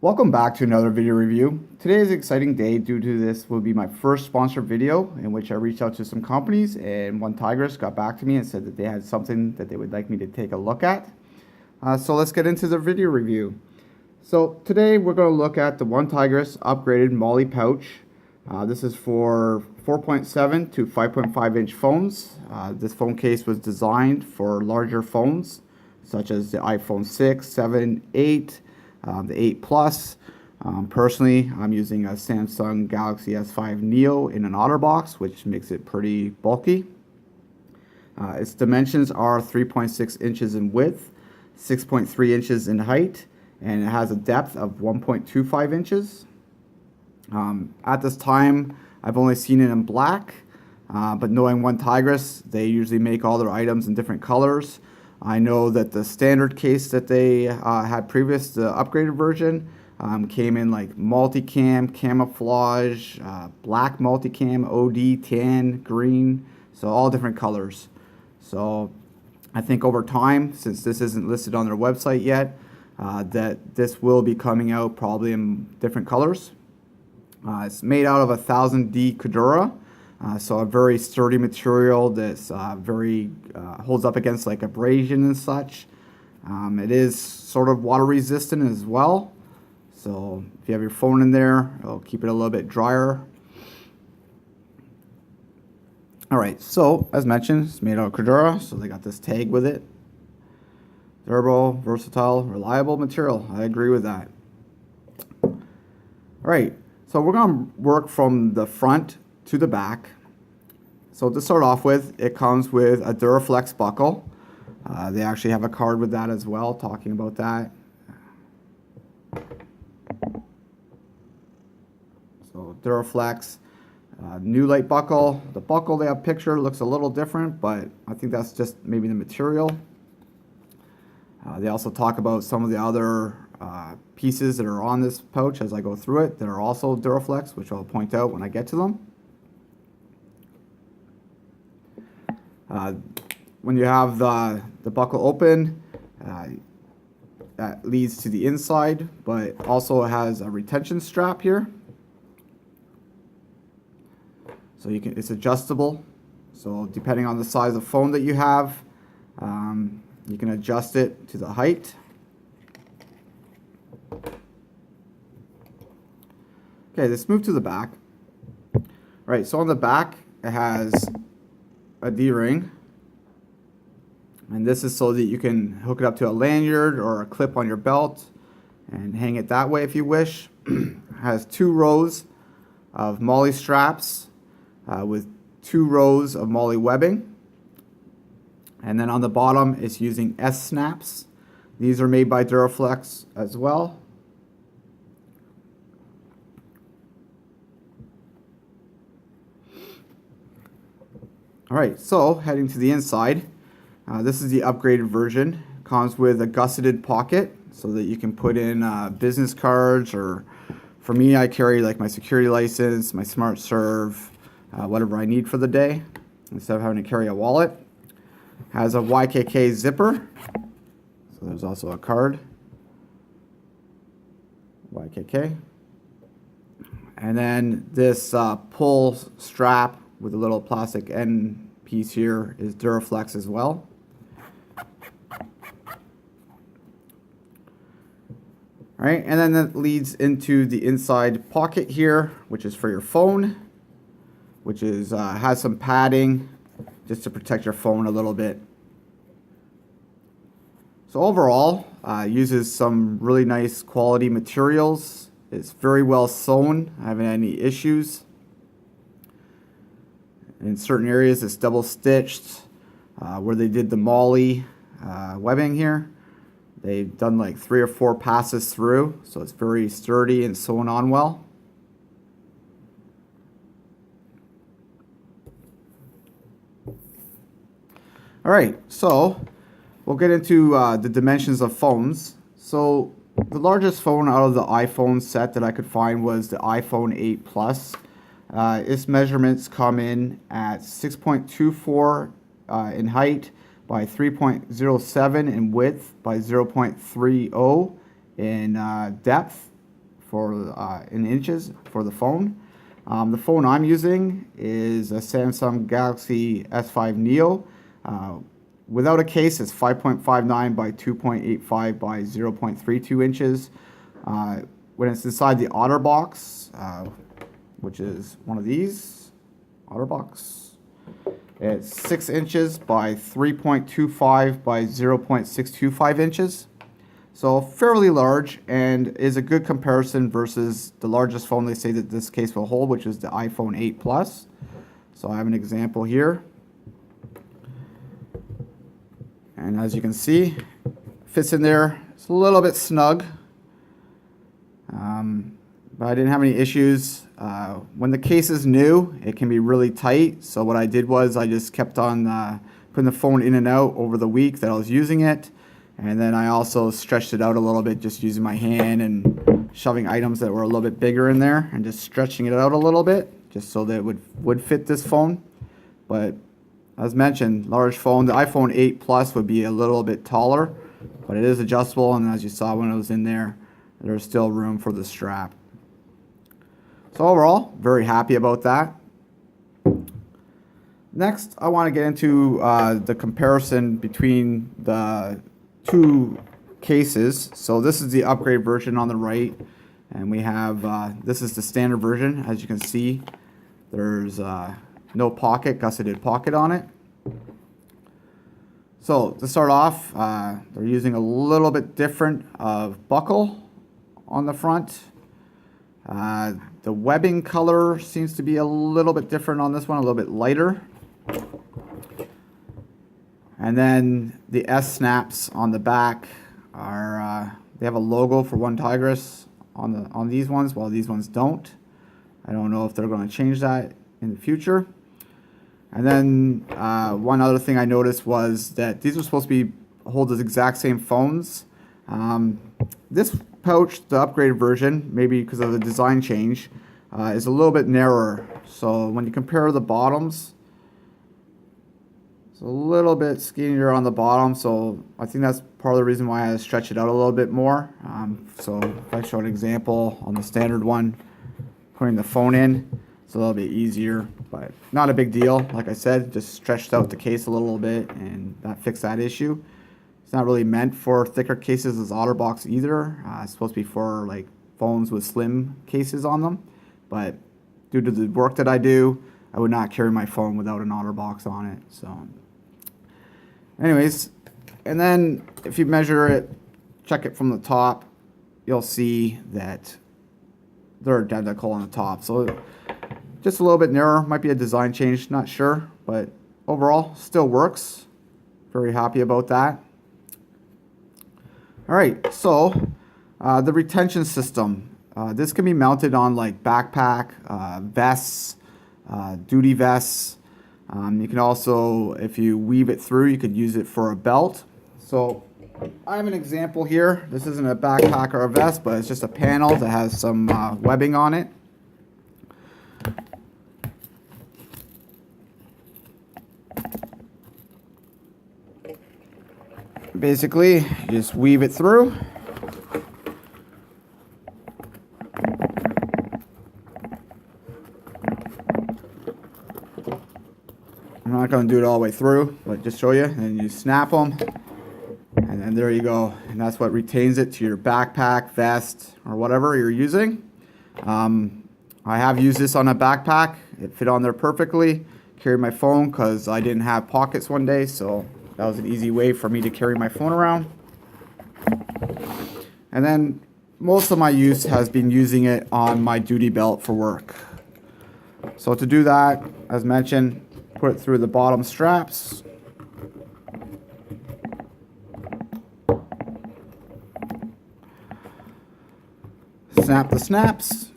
Welcome back to another video review. Today is an exciting day due to this will be my first sponsored video in which I reached out to some companies and OneTigris got back to me and said that they had something that they would like me to take a look at. So let's get into the video review. So today we're going to look at the OneTigris upgraded Molle pouch. This is for 4.7 to 5.5 inch phones. This phone case was designed for larger phones such as the iPhone 6, 7, 8, the 8 Plus. Personally, I'm using a Samsung Galaxy S5 Neo in an Otter box, which makes it pretty bulky. Its dimensions are 3.6 inches in width, 6.3 inches in height, and it has a depth of 1.25 inches. At this time, I've only seen it in black, but knowing OneTigris, they usually make all their items in different colors. I know that the standard case that they had previous, the upgraded version, came in like multicam, camouflage, black multicam, OD, tan, green, so all different colors. So I think over time, since this isn't listed on their website yet, that this will be coming out probably in different colors. It's made out of 1000D Cordura. So a very sturdy material that's very holds up against like abrasion and such. It is sort of water resistant as well. So if you have your phone in there, it'll keep it a little bit drier. Alright, so as mentioned, it's made out of Cordura, so they got this tag with it. Durable, versatile, reliable material. I agree with that. Alright, so we're going to work from the front to the back. So to start off with, it comes with a Duraflex buckle. They actually have a card with that as well, talking about that. So Duraflex, new light buckle. The buckle they have pictured looks a little different, but I think that's just maybe the material. They also talk about some of the other pieces that are on this pouch as I go through it that are also Duraflex, which I'll point out when I get to them. When you have the buckle open, that leads to the inside, but also has a retention strap here. So it's adjustable. So depending on the size of phone that you have, you can adjust it to the height. Okay, let's move to the back. All right, so on the back, it has a D-ring, and this is so that you can hook it up to a lanyard or a clip on your belt and hang it that way if you wish. It has 2 rows of Molle straps with 2 rows of Molle webbing, and then on the bottom it's using S-snaps. These are made by Duraflex as well. Alright, so heading to the inside, this is the upgraded version. Comes with a gusseted pocket so that you can put in business cards, or for me I carry like my security license, my smart serve, whatever I need for the day instead of having to carry a wallet. Has a YKK zipper, so there's also a card, YKK. And then this pull strap with a little plastic end piece here is Duraflex as well. Alright, and then that leads into the inside pocket here, which is for your phone, which is has some padding just to protect your phone a little bit. So overall, uses some really nice quality materials. It's very well sewn. I haven't had any issues. In certain areas it's double stitched where they did the Molle webbing here. They've done like 3 or 4 passes through, so it's very sturdy and sewn on well. Alright, so we'll get into the dimensions of phones. So the largest phone out of the iPhone set that I could find was the iPhone 8 Plus. Its measurements come in at 6.24 in height by 3.07 in width by 0.30 in depth. for in inches for the phone. The phone I'm using is a Samsung Galaxy S5 Neo. Without a case, it's 5.59 by 2.85 by 0.32 inches. When it's inside the Otter box, which is one of these, Otter box, it's 6 inches by 3.25 by 0.625 inches. So fairly large, and is a good comparison versus the largest phone they say that this case will hold, which is the iPhone 8 Plus. So I have an example here. And as you can see, fits in there. It's a little bit snug, but I didn't have any issues. When the case is new, it can be really tight. So what I did was I just kept on putting the phone in and out over the week that I was using it. And then I also stretched it out a little bit, just using my hand and shoving items that were a little bit bigger in there and just stretching it out a little bit, just so that it would fit this phone. But as mentioned, large phone. The iPhone 8 Plus would be a little bit taller, but it is adjustable, and as you saw when it was in there, there's still room for the strap. So overall, very happy about that. Next, I want to get into the comparison between the two cases. So this is the upgrade version on the right, and we have this is the standard version. As you can see, there's no pocket, gusseted pocket on it. So to start off, they're using a little bit different of buckle on the front. The webbing color seems to be a little bit different on this one, a little bit lighter. And then the S snaps on the back are they have a logo for OneTigris on these ones, while these ones don't. I don't know if they're going to change that in the future. And then one other thing I noticed was that these were supposed to be hold the exact same phones. This pouch, the upgraded version, maybe because of the design change, is a little bit narrower. So when you compare the bottoms, it's a little bit skinnier on the bottom. So I think that's part of the reason why I had to stretch it out a little bit more. So if I show an example on the standard one, putting the phone in, it's a little bit easier, but not a big deal. Like I said, just stretched out the case a little bit, and that fixed that issue. It's not really meant for thicker cases as OtterBox either. It's supposed to be for like phones with slim cases on them, but due to the work that I do, I would not carry my phone without an OtterBox on it. So anyways, and then if you measure it, check it from the top, you'll see that they're identical on the top. So just a little bit narrower, might be a design change, not sure, but overall still works. Very happy about that. All right, so the retention system. This can be mounted on like backpack, vests, duty vests. You can also, if you weave it through, you could use it for a belt. So I have an example here. This isn't a backpack or a vest, but it's just a panel that has some webbing on it. Basically, you just weave it through. I'm not going to do it all the way through, but just show you. And you snap them, and then there you go. And that's what retains it to your backpack, vest, or whatever you're using. I have used this on a backpack. It fit on there perfectly. Carried my phone because I didn't have pockets one day, so that was an easy way for me to carry my phone around. And then most of my use has been using it on my duty belt for work. So to do that, as mentioned, put it through the bottom straps. Snap the snaps,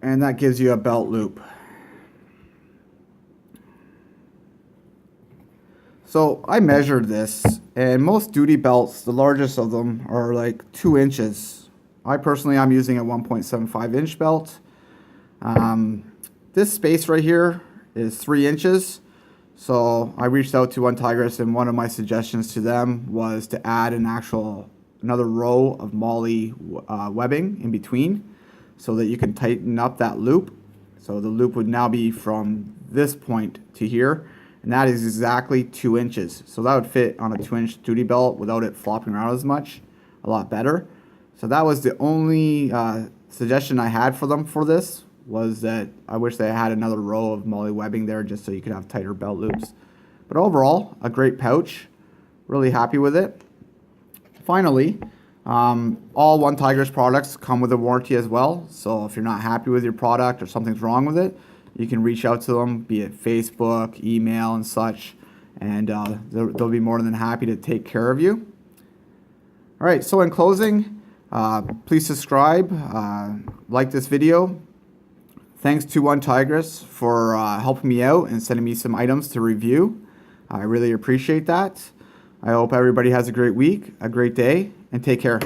and that gives you a belt loop. So I measured this, and most duty belts, the largest of them, are like 2 inches. I'm using a 1.75 inch belt. This space right here is 3 inches. So I reached out to OneTigris, and one of my suggestions to them was to add another row of Molle webbing in between. so that you can tighten up that loop. So the loop would now be from this point to here, and that is exactly 2 inches. So that would fit on a 2-inch duty belt without it flopping around as much, a lot better. So that was the only suggestion I had for them for this, was that I wish they had another row of Molle webbing there just so you could have tighter belt loops. But overall, a great pouch. Really happy with it. Finally, all OneTigris products come with a warranty as well. So if you're not happy with your product or something's wrong with it, you can reach out to them, be it Facebook, email, and such, and they'll be more than happy to take care of you. All right, so in closing, please subscribe, like this video. Thanks to OneTigris for helping me out and sending me some items to review. I really appreciate that. I hope everybody has a great week, a great day, and take care.